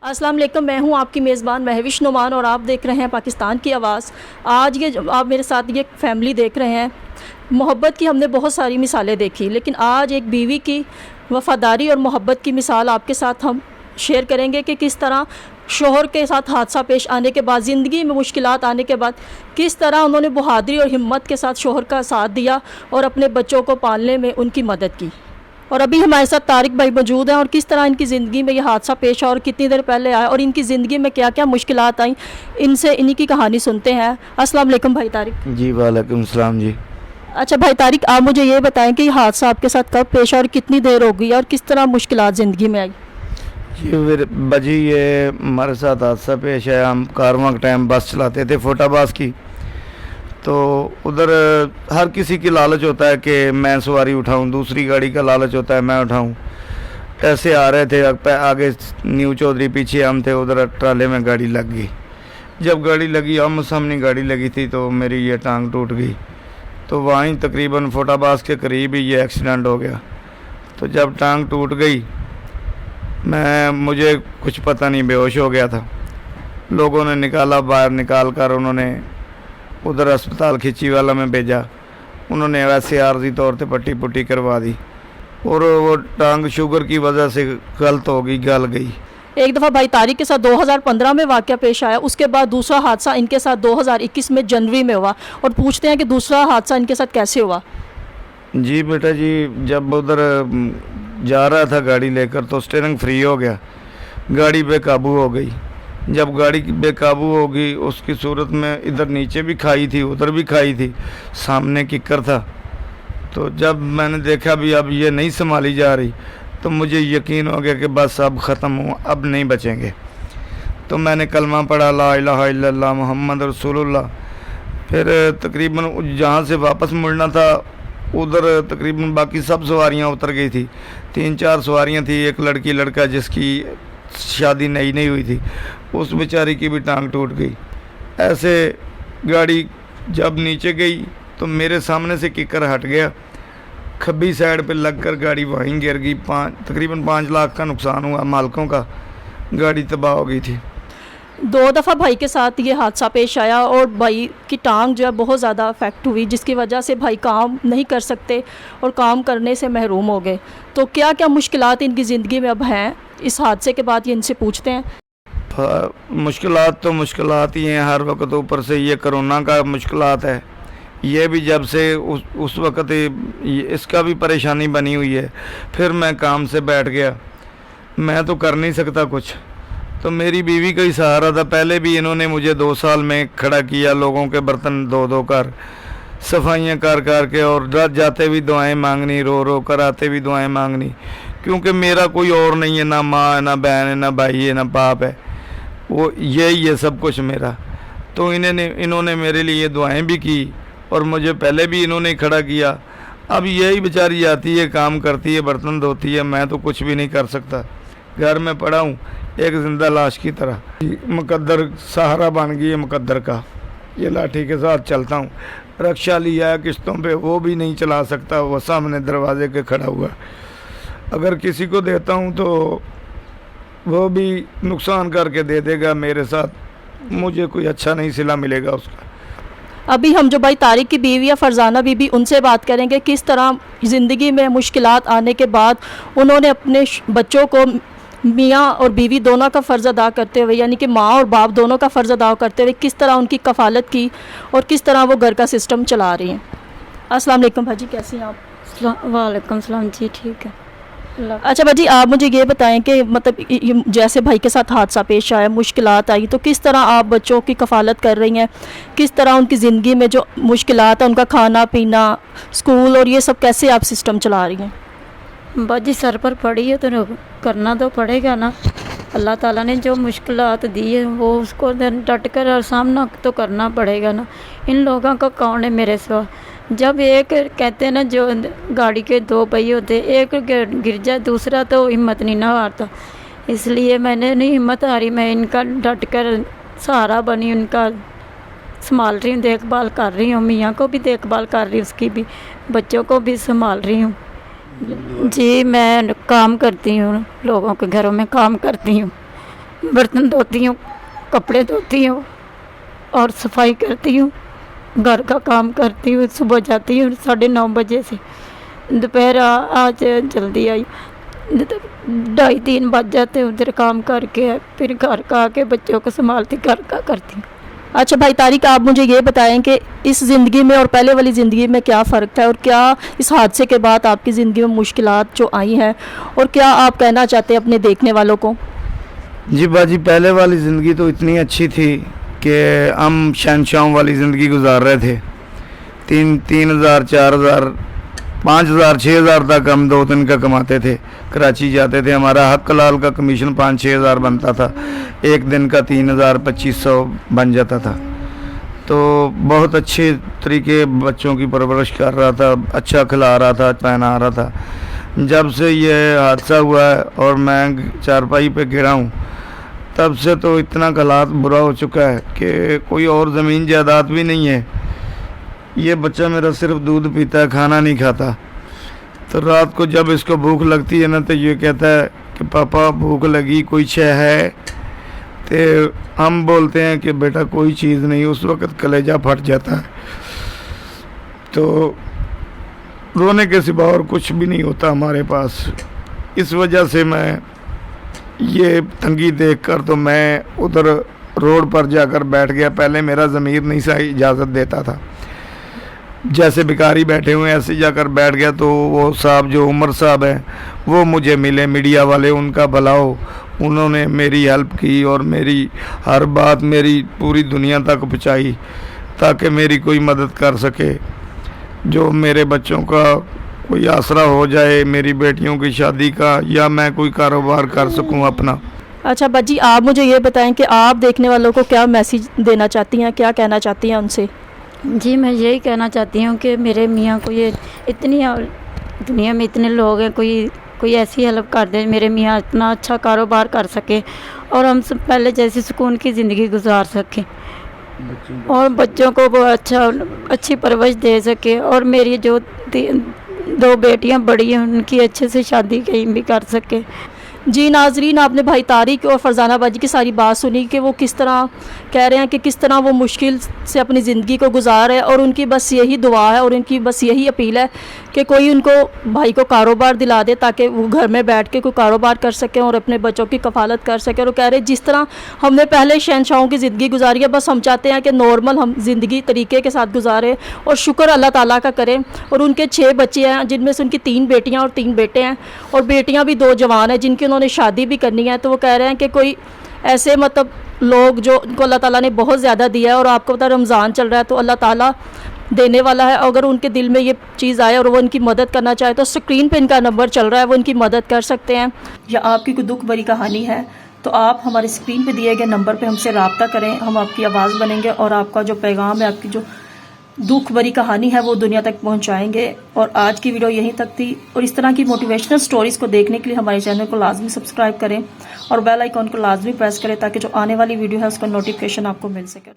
अस्सलाम वालेकुम, मैं हूं आपकी मेज़बान महविश नुमान और आप देख रहे हैं पाकिस्तान की आवाज़। आज ये आप मेरे साथ ये फैमिली देख रहे हैं। मोहब्बत की हमने बहुत सारी मिसालें देखी, लेकिन आज एक बीवी की वफ़ादारी और मोहब्बत की मिसाल आपके साथ हम शेयर करेंगे कि किस तरह शोहर के साथ हादसा पेश आने के बाद, ज़िंदगी में मुश्किलात आने के बाद किस तरह उन्होंने बहादुरी और हिम्मत के साथ शोहर का साथ दिया और अपने बच्चों को पालने में उनकी मदद की। और अभी हमारे साथ तारिक भाई मौजूद हैं और किस तरह इनकी ज़िंदगी में ये हादसा पेश आया और कितनी देर पहले आया और इनकी ज़िंदगी में क्या क्या मुश्किलात आई, इनसे इन्हीं की कहानी सुनते हैं। अस्सलाम वालेकुम भाई तारिक। जी वालेकुम सलाम जी। अच्छा भाई तारिक, आप मुझे ये बताएं कि ये हादसा आपके साथ कब पेश आया और कितनी देर हो गई और किस तरह मुश्किलात ज़िंदगी में आई? जी फिर बजी ये हमारे साथ हादसा पेश आया। हम कारवां के टाइम बस चलाते थे फोटाबाज की, तो उधर हर किसी की लालच होता है कि मैं सवारी उठाऊं, दूसरी गाड़ी का लालच होता है मैं उठाऊं। ऐसे आ रहे थे, आगे न्यू चौधरी, पीछे हम थे, उधर ट्राले में गाड़ी लग गई। जब गाड़ी लगी, आमने सामने गाड़ी लगी थी, तो मेरी ये टांग टूट गई। तो वहीं तकरीबन फोटाबाज के करीब ही ये एक्सीडेंट हो गया। तो जब टांग टूट गई, मुझे कुछ पता नहीं, बेहोश हो गया था। लोगों ने निकाला, बाहर निकाल कर उन्होंने उधर अस्पताल खिची वाला में भेजा। उन्होंने वैसे आर्जी तौर पे पट्टी पुट्टी करवा दी और वो टांग शुगर की वजह से गलत हो गई, गल गई। एक दफ़ा भाई तारिक के साथ 2015 में वाक़या पेश आया, उसके बाद दूसरा हादसा इनके साथ 2021 में जनवरी में हुआ। और पूछते हैं कि दूसरा हादसा इनके साथ कैसे हुआ? जी बेटा जी, जब उधर जा रहा था गाड़ी लेकर, तो स्टीयरिंग फ्री हो गया, गाड़ी बेकाबू हो गई। जब गाड़ी बेकाबू हो गई, उसकी सूरत में इधर नीचे भी खाई थी, उधर भी खाई थी, सामने किक्कर था। तो जब मैंने देखा भी अब ये नहीं संभाली जा रही, तो मुझे यकीन हो गया कि बस अब ख़त्म हुआ, अब नहीं बचेंगे। तो मैंने कलमा पढ़ा, ला इलाहा इल्लल्लाह मुहम्मद रसूलुल्लाह। फिर तकरीबन जहाँ से वापस मुड़ना था, उधर तकरीबन बाकी सब सवारियाँ उतर गई थी। 3-4 सवारियाँ थी, एक लड़की लड़का जिसकी शादी नई नहीं हुई थी, उस बेचारी की भी टांग टूट गई। ऐसे गाड़ी जब नीचे गई तो मेरे सामने से किकर हट गया, खब्बी साइड पे लगकर गाड़ी वहीं गिर गई। तकरीबन 5 लाख का नुकसान हुआ मालकों का, गाड़ी तबाह हो गई थी। 2 दफ़ा भाई के साथ ये हादसा पेश आया और भाई की टांग जो है बहुत ज़्यादा अफेक्ट हुई, जिसकी वजह से भाई काम नहीं कर सकते और काम करने से महरूम हो गए। तो क्या क्या मुश्किलात इनकी ज़िंदगी में अब हैं, इस हादसे के बाद ये इनसे पूछते हैं। मुश्किलात तो मुश्किलात ही हैं हर वक्त। ऊपर से ये कोरोना का मुश्किलात है, ये भी जब से उस वक्त इसका भी परेशानी बनी हुई है। फिर मैं काम से बैठ गया, मैं तो कर नहीं सकता कुछ, तो मेरी बीवी का ही सहारा था। पहले भी इन्होंने मुझे 2 साल में खड़ा किया, लोगों के बर्तन धो कर, सफाइयाँ कर के, और रात जाते भी दुआएं मांगनी, रो कर आते भी दुआएं मांगनी, क्योंकि मेरा कोई और नहीं है, ना माँ है, ना बहन है, ना भाई है, ना बाप है, वो यही है सब कुछ मेरा। तो इन्होंने मेरे लिए दुआएं भी की और मुझे पहले भी इन्होंने खड़ा किया। अब यही बेचारी आती है, काम करती है, बर्तन धोती है, मैं तो कुछ भी नहीं कर सकता। घर में पड़ा हूँ एक ज़िंदा लाश की तरह। मुकद्दर सहारा बन गई है मुकद्दर का, ये लाठी के साथ चलता हूँ। रक्षा लिया है किश्तों पे, वो भी नहीं चला सकता, वो सामने दरवाजे के खड़ा हुआ। अगर किसी को देता हूँ तो वो भी नुकसान करके दे देगा मेरे साथ, मुझे कोई अच्छा नहीं सिला मिलेगा उसका। अभी हम जो भाई तारिक की बीवी या फरजाना बीबी, उनसे बात करेंगे किस तरह ज़िंदगी में मुश्किलात आने के बाद उन्होंने अपने बच्चों को मियाँ और बीवी दोनों का फ़र्ज़ अदा करते हुए, यानी कि माँ और बाप दोनों का फ़र्ज़ अदा करते हुए किस तरह उनकी कफ़ालत की और किस तरह वो घर का सिस्टम चला रही हैं। अस्सलाम वालेकुम भाजी, कैसी हैं आप? वालेकुम सलाम जी, ठीक है। अच्छा भाजी, आप मुझे ये बताएं कि मतलब जैसे भाई के साथ हादसा पेश आया, मुश्किलात आई, तो किस तरह आप बच्चों की कफ़ालत कर रही हैं, किस तरह उनकी ज़िंदगी में जो मुश्किलात है, उनका खाना पीना, स्कूल और ये सब कैसे आप सिस्टम चला रही हैं? बाजी सर पर पड़ी है तो करना तो पड़ेगा ना। अल्लाह ताला ने जो मुश्किलात दी है वो उसको डट कर और सामना तो करना पड़ेगा ना। इन लोगों का कौन है मेरे सिवा? जब एक कहते हैं ना, जो गाड़ी के 2 पहिए होते, एक गिर जाए दूसरा तो हिम्मत नहीं ना हारता। इसलिए मैंने नहीं हिम्मत हारी, मैं इनका डट कर सहारा बनी, उनका संभाल रही हूँ, देखभाल कर रही हूँ। मियाँ को भी देखभाल कर रही हूँ, उसकी भी, बच्चों को भी संभाल रही हूँ। जी मैं काम करती हूँ, लोगों के घरों में काम करती हूँ। برتن دھوتی ہوں، کپڑے دھوتی ہوں اور صفائی کرتی ہوں، گھر کا کام کرتی ہوں. صبح جاتی ہوں 9:30 بجے سے، دوپہر آج جلدی آئی، 2:30-3 بج جاتے ہیں ادھر کام کر کے، پھر گھر کا آ کے بچوں کو سنبھالتی، گھر کا کرتی ہوں. اچھا بھائی طارق، آپ مجھے یہ بتائیں کہ اس زندگی میں اور پہلے والی زندگی میں کیا فرق ہے، اور کیا اس حادثے کے بعد آپ کی زندگی میں مشکلات جو آئی ہیں، اور کیا آپ کہنا چاہتے ہیں اپنے دیکھنے والوں کو؟ جی باجی، پہلے والی زندگی تو اتنی اچھی تھی کہ ہم شہنشاہوں والی زندگی گزار رہے تھے. 3,000 4,000 5,000 6,000 تک ہم 2 دن کا کماتے تھے. کراچی جاتے تھے، ہمارا حق لال کا کمیشن 5-6 ہزار بنتا تھا، ایک دن کا 3,000-2,500 بن جاتا تھا. تو بہت اچھے طریقے بچوں کی پرورش کر رہا تھا، اچھا کھلا رہا تھا، پہنا رہا تھا. جب سے یہ حادثہ ہوا ہے اور میں چارپائی پہ گرا ہوں، تب سے تو اتنا حالات برا ہو چکا ہے کہ کوئی اور زمین جائیداد بھی نہیں ہے. یہ بچہ میرا صرف دودھ پیتا ہے، کھانا نہیں کھاتا. تو رات کو جب اس کو بھوک لگتی ہے نا تو یہ کہتا ہے کہ پاپا بھوک لگی، کوئی شے ہے؟ تو ہم بولتے ہیں کہ بیٹا کوئی چیز نہیں. اس وقت کلیجہ پھٹ جاتا ہے. تو رونے کے سوا اور کچھ بھی نہیں ہوتا ہمارے پاس. اس وجہ سے میں یہ تنگی دیکھ کر تو میں ادھر روڈ پر جا کر بیٹھ گیا. پہلے میرا ضمیر نہیں سا اجازت دیتا تھا، جیسے بھکاری بیٹھے ہوئے ایسے جا کر بیٹھ گیا. تو وہ صاحب جو عمر صاحب ہیں وہ مجھے ملے، میڈیا والے، ان کا بھلا ہو. انہوں نے میری ہیلپ کی اور میری ہر بات میری پوری دنیا تک پہنچائی تاکہ میری کوئی مدد کر سکے، جو میرے بچوں کا کوئی آسرا ہو جائے، میری بیٹیوں کی شادی کا، یا میں کوئی کاروبار کر سکوں اپنا. اچھا باجی، آپ مجھے یہ بتائیں کہ آپ دیکھنے والوں کو کیا میسیج دینا چاہتی ہیں، کیا کہنا چاہتی ہیں ان سے؟ جی میں یہی کہنا چاہتی ہوں کہ میرے میاں کو یہ اتنی دنیا میں اتنے لوگ ہیں، کوئی ایسی ہیلپ کر دے میرے میاں اتنا اچھا کاروبار کر سکے اور ہم سب پہلے جیسی سکون کی زندگی گزار سکیں اور بچوں کو وہ اچھی پرورش دے سکے. اور میری جو 2 بیٹیاں بڑی ہیں ان کی اچھے سے شادی کہیں بھی کر سکے. جی ناظرین، آپ نے بھائی طارق اور فرزانہ باجی کی ساری بات سنی کہ وہ کس طرح کہہ رہے ہیں کہ کس طرح وہ مشکل سے اپنی زندگی کو گزار ہے، اور ان کی بس یہی دعا ہے اور ان کی بس یہی اپیل ہے کہ کوئی ان کو بھائی کو کاروبار دلا دے تاکہ وہ گھر میں بیٹھ کے کوئی کاروبار کر سکیں اور اپنے بچوں کی کفالت کر سکیں. اور وہ کہہ رہے جس طرح ہم نے پہلے شہنشاہوں کی زندگی گزاری ہے، بس ہم چاہتے ہیں کہ نارمل ہم زندگی طریقے کے ساتھ گزارے اور شکر اللہ تعالیٰ کا کریں. اور ان کے 6 بچے ہیں جن میں سے ان کی 3 بیٹیاں اور 3 بیٹے ہیں، اور بیٹیاں بھی 2 جوان ہیں جن کی انہوں نے شادی بھی کرنی ہے. تو وہ کہہ رہے ہیں کہ کوئی ایسے مطلب لوگ جو ان کو اللہ تعالیٰ نے بہت زیادہ دیا ہے، اور آپ کو پتہ رمضان چل رہا ہے تو اللہ تعالیٰ دینے والا ہے. اگر ان کے دل میں یہ چیز آئے اور وہ ان کی مدد کرنا چاہے تو اسکرین پہ ان کا نمبر چل رہا ہے، وہ ان کی مدد کر سکتے ہیں. یا آپ کی کوئی دکھ بھری کہانی ہے تو آپ ہمارے اسکرین پہ دیے گئے نمبر پہ ہم سے رابطہ کریں، ہم آپ کی آواز بنیں گے اور آپ کا جو پیغام ہے، آپ کی جو دکھ بھری کہانی ہے وہ دنیا تک پہنچائیں گے. اور آج کی ویڈیو یہیں تک تھی، اور اس طرح کی موٹیویشنل سٹوریز کو دیکھنے کے لیے ہمارے چینل کو لازمی سبسکرائب کریں اور بیل آئیکن کو لازمی پریس کریں تاکہ جو آنے والی ویڈیو ہے اس کا نوٹیفیکیشن آپ کو مل سکے.